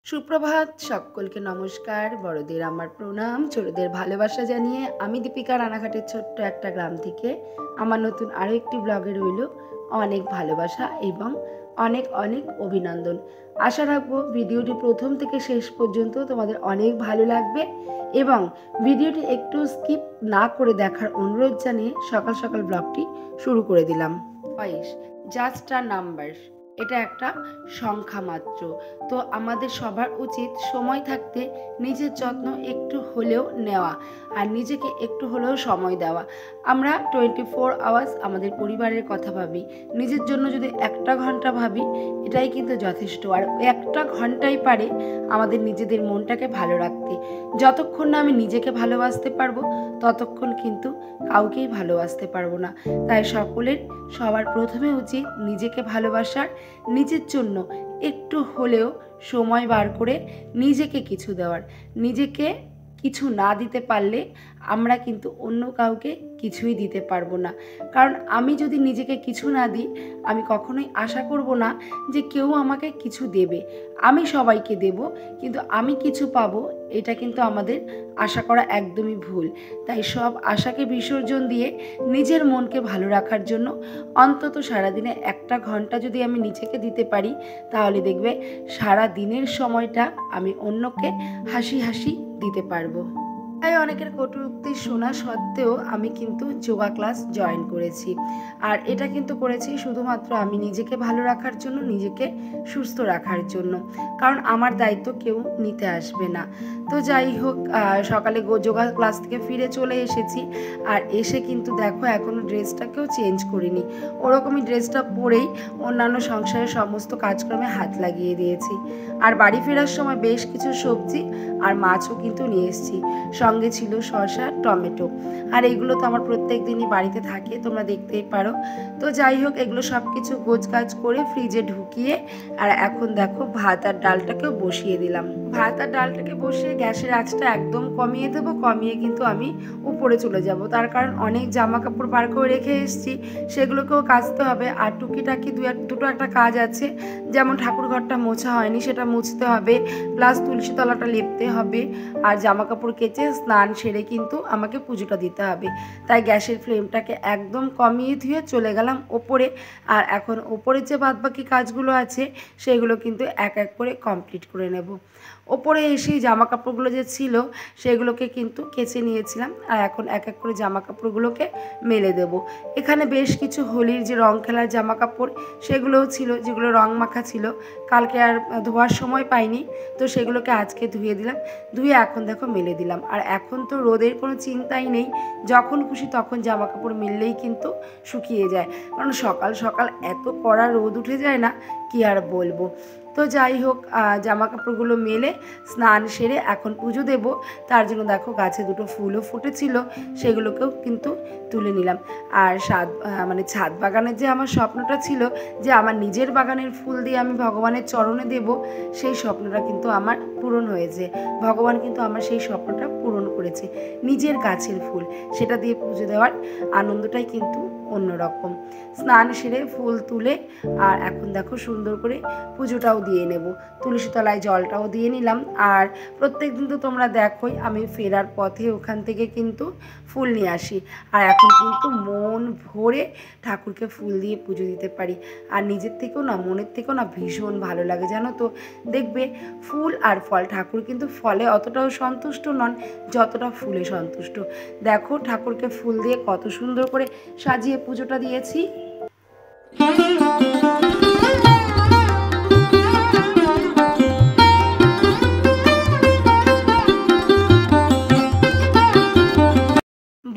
সুপ্রভাত, সকলকে নমস্কার। বড়দের আমার প্রণাম, ছোটদের ভালোবাসা জানিয়ে আমি দীপিকা রানাঘাটের ছোট্ট একটা গ্রাম থেকে আমার নতুন আরও একটি ব্লগে রইল অনেক ভালোবাসা এবং অনেক অনেক অভিনন্দন। আশা রাখবো ভিডিওটি প্রথম থেকে শেষ পর্যন্ত তোমাদের অনেক ভালো লাগবে এবং ভিডিওটি একটু স্কিপ না করে দেখার অনুরোধ জানিয়ে সকাল সকাল ব্লগটি শুরু করে দিলাম। 22 জাস্ট আ নাম্বার, এটা একটা সংখ্যা মাত্র। তো আমাদের সবার উচিত সময় থাকতে নিজের যত্ন একটু হলেও নেওয়া আর নিজেকে একটু হলেও সময় দেওয়া। আমরা 24 আওয়ার্স আমাদের পরিবারের কথা ভাবি, নিজের জন্য যদি একটা ঘন্টা ভাবি এটাই কিন্তু যথেষ্ট। আর একটা ঘন্টাই পারে আমাদের নিজেদের মনটাকে ভালো রাখতে। যতক্ষণ না আমি নিজেকে ভালোবাসতে পারবো ততক্ষণ কিন্তু কাউকেই ভালোবাসতে পারবো না। তাই সকলের সবার প্রথমে উচিত নিজেকে ভালোবাসার, নিজের জন্য একটু হলেও সময় বার করে নিজেকে কিছু দেওয়ার। নিজেকে কিছু না দিতে পারলে আমরা কিন্তু অন্য কাউকে কিছুই দিতে পারবো না। কারণ আমি যদি নিজেকে কিছু না দিই, আমি কখনোই আশা করব না যে কেউ আমাকে কিছু দেবে। আমি সবাইকে দেব, কিন্তু আমি কিছু পাবো এটা কিন্তু আমাদের আশা করা একদমই ভুল। তাই সব আশাকে বিসর্জন দিয়ে নিজের মনকে ভালো রাখার জন্য অন্তত সারাদিনে একটা ঘন্টা যদি আমি নিজেকে দিতে পারি, তাহলে দেখবে সারা দিনের সময়টা আমি অন্যকে হাসি হাসি দিতে পারবো। তাই অনেকের কটূক্তি শোনা সত্ত্বেও আমি কিন্তু যোগা ক্লাস জয়েন করেছি। আর এটা কিন্তু করেছি শুধুমাত্র আমি নিজেকে ভালো রাখার জন্য, নিজেকে সুস্থ রাখার জন্য। কারণ আমার দায়িত্ব কেউ নিতে আসবে না। তো যাই হোক, সকালে যোগা ক্লাস থেকে ফিরে চলে এসেছি। আর এসে কিন্তু দেখো এখনও ড্রেসটাকেও চেঞ্জ করিনি, ওরকমই ড্রেসটা পরেই অন্যান্য সংসারের সমস্ত কাজকর্মে হাত লাগিয়ে দিয়েছি। আর বাড়ি ফেরার সময় বেশ কিছু সবজি আর মাছও কিন্তু নিয়ে এসেছি। সঙ্গে ছিল শসা, টমেটো। আর এগুলো তো আমার প্রত্যেক দিনই বাড়িতে থাকে, তোমরা দেখতেই পারো। তো যাই হোক, এগুলো সব কিছু গোছগাছ করে ফ্রিজে ঢুকিয়ে আর এখন দেখো ভাত আর ডালটাকেও বসিয়ে দিলাম। ভাত আর ডালটাকে বসিয়ে গ্যাসের আঁচটা একদম কমিয়ে দেবো, কমিয়ে কিন্তু আমি উপরে চলে যাব। তার কারণ অনেক জামা কাপড় বার করে রেখে এসেছি, সেগুলোকেও কাচতে হবে। আর টুকিটাকি দুটো একটা কাজ আছে, যেমন ঠাকুর ঘরটা মোছা হয়নি সেটা মুছতে হবে, প্লাস তুলসী তলাটা লেপতে হবে, আর জামা কাপড় কেচে স্নান সেরে কিন্তু আমাকে পুজোটা দিতে হবে। তাই গ্যাসের ফ্লেমটাকে একদম কমিয়ে ধুয়ে চলে গেলাম ওপরে। আর এখন ওপরে যে বাদবাকি কাজগুলো আছে সেগুলো কিন্তু এক এক করে কমপ্লিট করে নেব। ওপরে এসেই জামা কাপড়গুলো যে ছিল সেগুলোকে কিন্তু কেচে নিয়েছিলাম, আর এখন এক এক করে জামা কাপড়গুলোকে মেলে দেব। এখানে বেশ কিছু হোলির যে রং খেলার জামা কাপড় সেগুলোও ছিল, যেগুলো রং মাখা ছিল, কালকে আর ধোয়ার সময় পাইনি, তো সেগুলোকে আজকে ধুয়ে দিলাম। ধুয়ে এখন দেখো মেলে দিলাম। আর এখন তো রোদের কোনো চিন্তাই নেই, যখন খুশি তখন জামা কাপড় মেললেই কিন্তু শুকিয়ে যায়। কারণ সকাল সকাল এত কড়া রোদ উঠে যায় না, কি আর বলবো। তো যাই হোক, জামা কাপড়গুলো মেলে স্নান সেরে এখন পুজো দেব। তার জন্য দেখো গাছে দুটো ফুলও ফুটেছিল, সেগুলোকেও কিন্তু তুলে নিলাম। আর ছাদ বাগানের যে আমার স্বপ্নটা ছিল যে আমার নিজের বাগানের ফুল দিয়ে আমি ভগবানের চরণে দেব, সেই স্বপ্নটা কিন্তু আমার পূরণ হয়েছে। ভগবান কিন্তু আমার সেই স্বপ্নটা পূরণ করেছে। নিজের গাছের ফুল, সেটা দিয়ে পুজো দেওয়ার আনন্দটাই কিন্তু অন্যরকম। স্নান সেরে ফুল তুলে আর এখন দেখো সুন্দর করে পুজোটাও দিয়ে নেব, তুলসী তলায় জলটাও দিয়ে নিলাম। আর প্রত্যেক দিন তো তোমরা দেখোই আমি ফেরার পথে ওখান থেকে কিন্তু ফুল নিয়ে আসি। আর এখন কিন্তু মন ভরে ঠাকুরকে ফুল দিয়ে পুজো দিতে পারি। আর নিজের থেকেও না, মনের থেকেও না ভীষণ ভালো লাগে, জানো তো। দেখবে ফুল আর ফল, ঠাকুর কিন্তু ফলে অতটাও সন্তুষ্ট নন যতটা ফুলে সন্তুষ্ট। দেখো ঠাকুরকে ফুল দিয়ে কত সুন্দর করে সাজিয়ে পুজোটা দিয়েছি।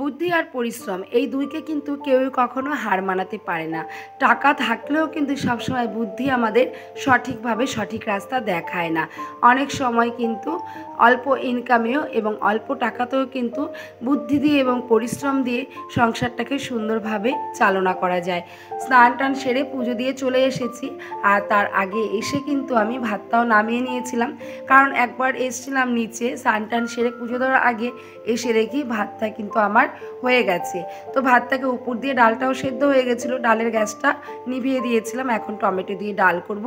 বুদ্ধি আর পরিশ্রম এই দুইকে কিন্তু কেউই কখনো হার মানাতে পারে না। টাকা থাকলেও কিন্তু সবসময় বুদ্ধি আমাদের সঠিকভাবে সঠিক রাস্তা দেখায় না। অনেক সময় কিন্তু অল্প ইনকামেও এবং অল্প টাকাতেও কিন্তু বুদ্ধি দিয়ে এবং পরিশ্রম দিয়ে সংসারটাকে সুন্দরভাবে চালনা করা যায়। স্নান টান সেরে পুজো দিয়ে চলে এসেছি। আর তার আগে এসে কিন্তু আমি ভাতটাও নামিয়ে নিয়েছিলাম, কারণ একবার এসেছিলাম নিচে স্নান টান সেরে পুজো দেওয়ার আগে, এসে দেখি ভাতটা কিন্তু আমার হয়ে গেছে। তো ভাতটাকে উপর দিয়ে, ডালটাও সেদ্ধ হয়ে গেছিলো, ডালের গ্যাসটা নিভিয়ে দিয়েছিলাম। এখন টমেটো দিয়ে ডাল করব।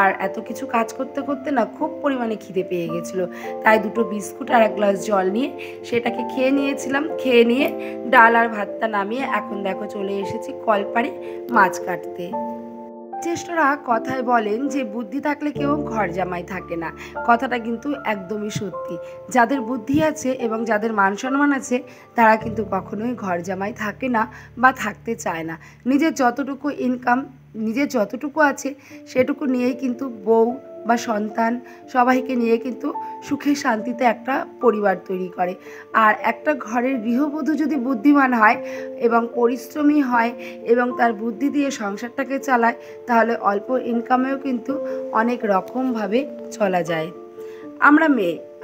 আর এত কিছু কাজ করতে করতে না খুব পরিমাণে খিদে পেয়ে গেছিলো, তাই 2টো বিস্কুট আর 1 গ্লাস জল নিয়ে সেটাকে খেয়ে নিয়েছিলাম। খেয়ে নিয়ে ডাল আর ভাতটা নামিয়ে এখন দেখো চলে এসেছি কলপাড়ে মাছ কাটতে। জ্যেষ্ঠরা কথায় বলেন যে বুদ্ধি থাকলে কেউ ঘর জামাই থাকে না। কথাটা কিন্তু একদমই সত্যি। যাদের বুদ্ধি আছে এবং যাদের মান সম্মান আছে তারা কিন্তু কখনোই ঘর জামাই থাকে না বা থাকতে চায় না। নিজের যতটুকু ইনকাম, নিজের যতটুকু আছে সেটুকু নিয়েই কিন্তু বউ বা সন্তান সবাইকে নিয়ে কিন্তু সুখে শান্তিতে একটা পরিবার তৈরি করে। আর একটা ঘরের গৃহবধূ যদি বুদ্ধিমান হয় এবং পরিশ্রমী হয় এবং তার বুদ্ধি দিয়ে সংসারটাকে চালায়, তাহলে অল্প ইনকামেও কিন্তু অনেক রকমভাবে চলা যায়।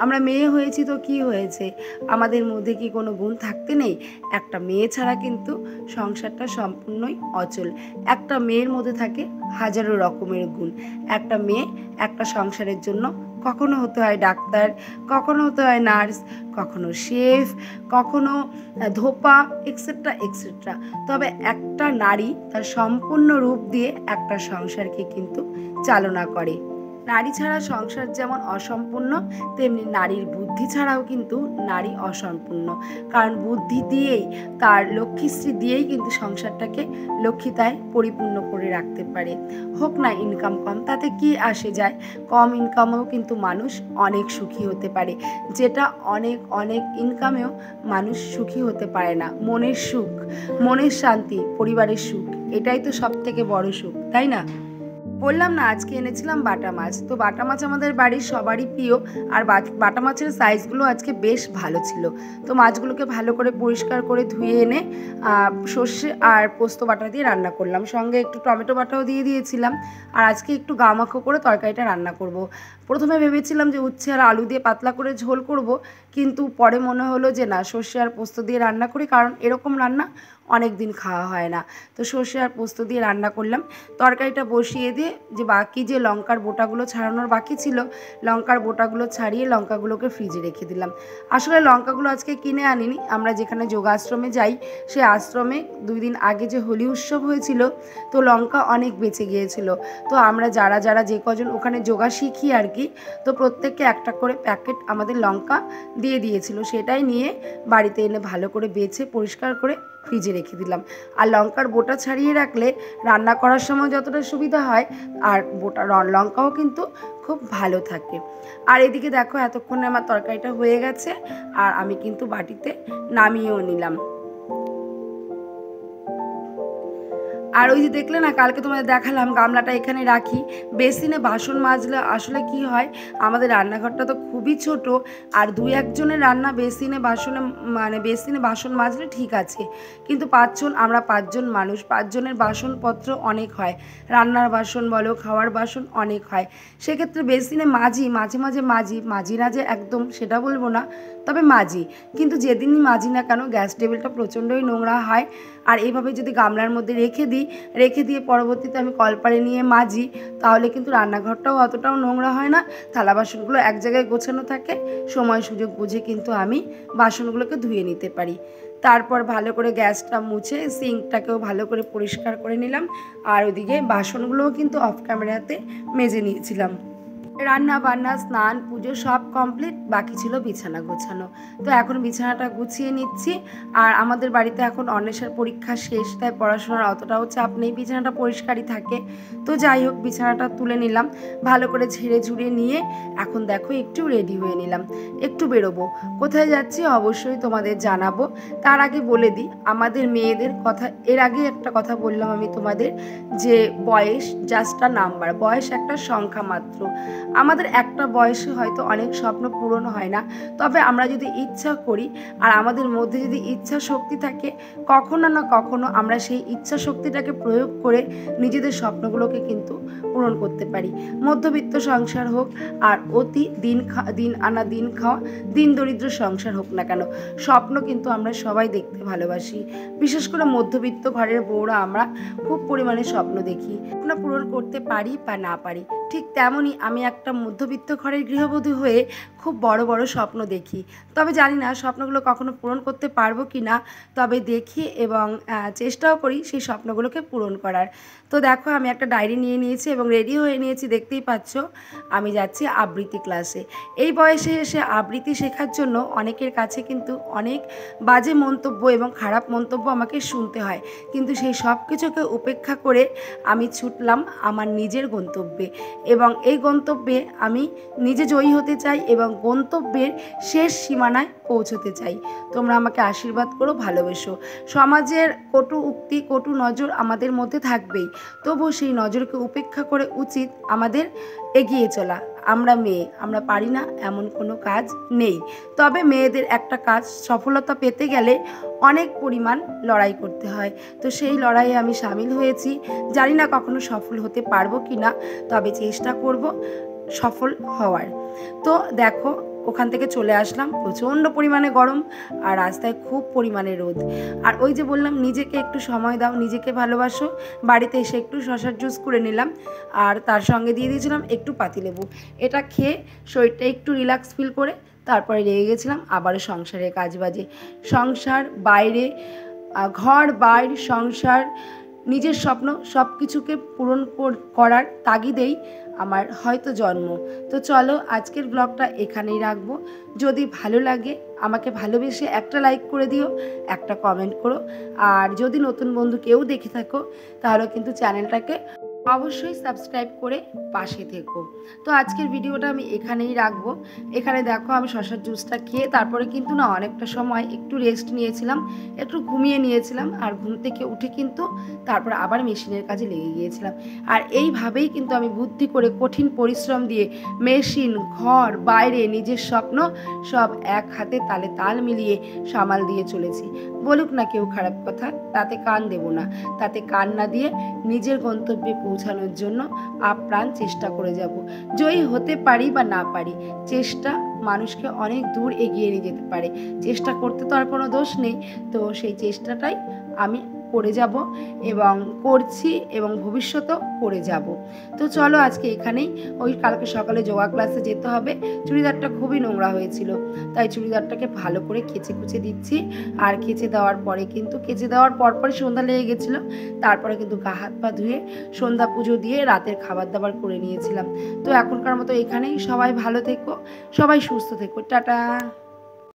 আমরা মেয়ে হয়েছি তো কি হয়েছে, আমাদের মধ্যে কি কোনো গুণ থাকতে নেই? একটা মেয়ে ছাড়া কিন্তু সংসারটা সম্পূর্ণই অচল। একটা মেয়ের মধ্যে থাকে হাজারো রকমের গুণ। একটা মেয়ে একটা সংসারের জন্য কখনো হতে হয় ডাক্তার, কখনো হতে হয় নার্স, কখনো শেফ, কখনো ধোপা, এক্সেট্রা এক্সেট্রা। তবে একটা নারী তার সম্পূর্ণ রূপ দিয়ে একটা সংসারকে কিন্তু চালনা করে। নারী ছাড়া সংসার যেমন অসম্পূর্ণ, তেমনি নারীর বুদ্ধি ছাড়াও কিন্তু নারী অসম্পূর্ণ। কারণ বুদ্ধি দিয়েই, তার লক্ষ্মীশ্রী দিয়েই কিন্তু সংসারটাকে লক্ষ্মীতায় পরিপূর্ণ করে রাখতে পারে। হোক না ইনকাম কম, তাতে কি আসে যায়? কম ইনকামেও কিন্তু মানুষ অনেক সুখী হতে পারে, যেটা অনেক অনেক ইনকামেও মানুষ সুখী হতে পারে না। মনের সুখ, মনের শান্তি, পরিবারের সুখ, এটাই তো সব থেকে বড় সুখ, তাই না? বললাম না আজকে এনেছিলাম বাটা মাছ। তো বাটা মাছ আমাদের বাড়ির সবারই প্রিয়। আর বাটা মাছের সাইজগুলো আজকে বেশ ভালো ছিল। তো মাছগুলোকে ভালো করে পরিষ্কার করে ধুয়ে এনে সর্ষে আর পোস্ত বাটা দিয়ে রান্না করলাম। সঙ্গে একটু টমেটো বাটাও দিয়ে দিয়েছিলাম। আর আজকে একটু গামাখো করে তরকারিটা রান্না করব। প্রথমে ভেবেছিলাম যে উচ্ছে আর আলু দিয়ে পাতলা করে ঝোল করব, কিন্তু পরে মনে হলো যে না, সর্ষে আর পোস্ত দিয়ে রান্না করি, কারণ এরকম রান্না অনেক দিন খাওয়া হয় না। তো সর্ষে আর পোস্ত দিয়ে রান্না করলাম। তরকারিটা বসিয়ে দিয়ে যে বাকি যে লঙ্কার বোটাগুলো ছাড়ানোর বাকি ছিল, লঙ্কার বোটাগুলো ছাড়িয়ে লঙ্কাগুলোকে ফ্রিজে রেখে দিলাম। আসলে লঙ্কাগুলো আজকে কিনে আনিনি, আমরা যেখানে যোগাশ্রমে যাই সেই আশ্রমে 2 দিন আগে যে হোলি উৎসব হয়েছিল, তো লঙ্কা অনেক বেঁচে গিয়েছিল। তো আমরা যারা যারা যে কজন ওখানে যোগা শিখি আর কি, তো প্রত্যেককে একটা করে প্যাকেট আমাদের লঙ্কা দিয়ে দিয়েছিল। সেটাই নিয়ে বাড়িতে এনে ভালো করে বেছে পরিষ্কার করে ফ্রিজে রেখে দিলাম। আর লঙ্কার বোটা ছাড়িয়ে রাখলে রান্না করার সময় যতটা সুবিধা হয়, আর লঙ্কাও কিন্তু খুব ভালো থাকে। আর এদিকে দেখো এতক্ষণে আমার তরকারিটা হয়ে গেছে, আর আমি কিন্তু বাটিতে নামিয়েও নিলাম। আর ওই যে দেখলে না, কালকে তোমাদের দেখালাম গামলাটা এখানে রাখি, বেসিনে বাসন মাজলে আসলে কি হয়, আমাদের রান্নাঘরটা তো খুবই ছোট, আর 2-1 জনের রান্না বেসিনে বাসন মাজলে ঠিক আছে, কিন্তু 5 জন, আমরা 5 জন মানুষ, 5 জনের বাসনপত্র অনেক হয়, রান্নার বাসন বলো, খাওয়ার বাসন অনেক হয়। সেক্ষেত্রে বেসিনে মাঝে মাঝে মাঝি না যে একদম সেটা বলবো না, তবে মাঝি, কিন্তু যেদিনই মাঝি না কেন গ্যাস টেবিলটা প্রচণ্ডই নোংরা হয়। আর এইভাবে যদি গামলার মধ্যে রেখে দিয়ে পরবর্তীতে আমি কলপাড়ে নিয়ে মাজি, তাহলে কিন্তু রান্নাঘরটাও অতটাও নোংরা হয় না, থালা বাসনগুলো এক জায়গায় গোছানো থাকে, সময় সুযোগ বুঝে কিন্তু আমি বাসনগুলোকে ধুয়ে নিতে পারি। তারপর ভালো করে গ্যাসটা মুছে সিঙ্কটাকেও ভালো করে পরিষ্কার করে নিলাম। আর ওদিকে বাসনগুলোও কিন্তু অফ ক্যামেরাতে মেজে নিয়েছিলাম। রান্না বান্না স্নান পুজো সব কমপ্লিট, বাকি ছিল বিছানা গোছানো। তো এখন বিছানাটা গুছিয়ে নিচ্ছি। আর আমাদের বাড়িতে এখন অন্বেষার পরীক্ষা শেষ, তাই পড়াশোনার অতটাও চাপ নেই, বিছানাটা পরিষ্কারই থাকে। তো যাই হোক, বিছানাটা তুলে নিলাম, ভালো করে ঝেড়ে ঝুড়ে নিয়ে এখন দেখো একটু রেডি হয়ে নিলাম, একটু বেরোবো। কোথায় যাচ্ছি অবশ্যই তোমাদের জানাবো। তার আগে বলে দিই আমাদের মেয়েদের কথা, এর আগে একটা কথা বললাম আমি তোমাদের, যে বয়স জাস্ট আ নাম্বার, বয়স একটা সংখ্যা মাত্র। আমাদের একটা বয়সে হয়তো অনেক স্বপ্ন পূরণ হয় না, তবে আমরা যদি ইচ্ছা করি আর আমাদের মধ্যে যদি ইচ্ছা শক্তি থাকে, কখনো না কখনো আমরা সেই ইচ্ছা শক্তিটাকে প্রয়োগ করে নিজেদের স্বপ্নগুলোকে কিন্তু পূরণ করতে পারি। মধ্যবিত্ত সংসার হোক আর অতি দিন আনা দিন খাওয়া দিন দরিদ্র সংসার হোক না কেন, স্বপ্ন কিন্তু আমরা সবাই দেখতে ভালোবাসি। বিশেষ করে মধ্যবিত্ত ঘরের বউরা আমরা খুব পরিমাণে স্বপ্ন দেখি, না পূরণ করতে পারি বা না পারি, ঠিক তেমনই আমি একটা মধ্যবিত্ত ঘরের গৃহবধূ হয়ে খুব বড় বড় স্বপ্ন দেখি। তবে জানি না স্বপ্নগুলো কখনো পূরণ করতে পারবো কি না, তবে দেখি এবং চেষ্টাও করি সেই স্বপ্নগুলোকে পূরণ করার। তো দেখো আমি একটা ডায়েরি নিয়ে নিয়েছি এবং রেডি হয়ে নিয়েছি, দেখতেই পাচ্ছ। আমি যাচ্ছি আবৃত্তি ক্লাসে। এই বয়সে এসে আবৃত্তি শেখার জন্য অনেকের কাছে কিন্তু অনেক বাজে মন্তব্য এবং খারাপ মন্তব্য আমাকে শুনতে হয়, কিন্তু সেই সব কিছুকে উপেক্ষা করে আমি ছুটলাম আমার নিজের গন্তব্যে এবং এই গন্তব্যে আমি নিজে জয়ী হতে চাই এবং গন্তব্যের শেষ সীমানায় পৌঁছতে চাই। তোমরা আমাকে আশীর্বাদ করো, ভালোবেসো। সমাজের কটু উক্তি, কটু নজর আমাদের মধ্যে থাকবেই, তবুও সেই নজরকে উপেক্ষা করে উচিত আমাদের এগিয়ে চলা। আমরা মেয়ে, আমরা পারি না এমন কোনো কাজ নেই। তবে মেয়েদের একটা কাজ সফলতা পেতে গেলে অনেক পরিমাণ লড়াই করতে হয়। তো সেই লড়াইয়ে আমি সামিল হয়েছি। জানি না কখনো সফল হতে পারবো কি না, তবে চেষ্টা করব সফল হওয়ার। তো দেখো ওখান থেকে চলে আসলাম, প্রচণ্ড পরিমাণে গরম আর রাস্তায় খুব পরিমাণে রোদ। আর ওই যে বললাম নিজেকে একটু সময় দাও, নিজেকে ভালোবাসো। বাড়িতে এসে একটু শশার জুস করে নিলাম আর তার সঙ্গে দিয়ে দিয়েছিলাম একটু পাতিলেবু। এটা খেয়ে শরীরটা একটু রিল্যাক্স ফিল করে তারপরে লেগে গেছিলাম আবারও সংসারের কাজবাজে। সংসার, বাইরে, ঘর, বাইরে, সংসার, নিজের স্বপ্ন সব কিছুকে পূরণ করার তাগিদেই আমার হয়তো জন্ম। তো চলো আজকের ব্লগটা এখানেই রাখবো। যদি ভালো লাগে আমাকে ভালোবেসে একটা লাইক করে দিও, একটা কমেন্ট করো। আর যদি নতুন বন্ধু কেউ দেখে থাকো তাহলে কিন্তু চ্যানেলটাকে অবশ্যই সাবস্ক্রাইব করে পাশে থেকো। তো আজকের ভিডিওটা আমি এখানেই রাখবো। এখানে দেখো আমি শশার জুসটা খেয়ে তারপরে কিন্তু না অনেকটা সময় একটু রেস্ট নিয়েছিলাম, একটু ঘুমিয়ে নিয়েছিলাম। আর ঘুম থেকে উঠে কিন্তু তারপর আবার মেশিনের কাজে লেগে গিয়েছিলাম। আর এইভাবেই কিন্তু আমি বুদ্ধি করে কঠিন পরিশ্রম দিয়ে মেশিন, ঘর, বাইরে, নিজের স্বপ্ন সব এক হাতে তালে তাল মিলিয়ে সামাল দিয়ে চলেছি। বলুক না কেউ খারাপ কথা, তাতে কান দেব না। তাতে কান না দিয়ে নিজের গন্তব্যে পৌঁছানোর জন্য আপ্রাণ চেষ্টা করে যাব। জয়ী হতে পারি বা না পারি, চেষ্টা মানুষকে অনেক দূর এগিয়ে নিয়ে যেতে পারে। চেষ্টা করতে তো আর কোনো দোষ নেই। তো সেই চেষ্টাটাই আমি করে যাব এবং করছি এবং ভবিষ্যতেও করে যাব। তো চলো আজকে এখানেই। ওই কালকে সকালে যোগা ক্লাসে যেতে হবে। চুড়িদারটা খুবই নোংরা হয়েছিল, তাই চুড়িদারটাকে ভালো করে কেচে কুচে দিচ্ছি। আর কেচে দেওয়ার পরে কিন্তু কেচে দেওয়ার পরপরই সন্ধ্যা লেগে গেছিলো। তারপরে কিন্তু গা হাত পা ধুয়ে সন্ধ্যা পুজো দিয়ে রাতের খাবার দাবার করে নিয়েছিলাম। তো এখনকার মতো এখানেই। সবাই ভালো থেকো, সবাই সুস্থ থেকো, টাটা।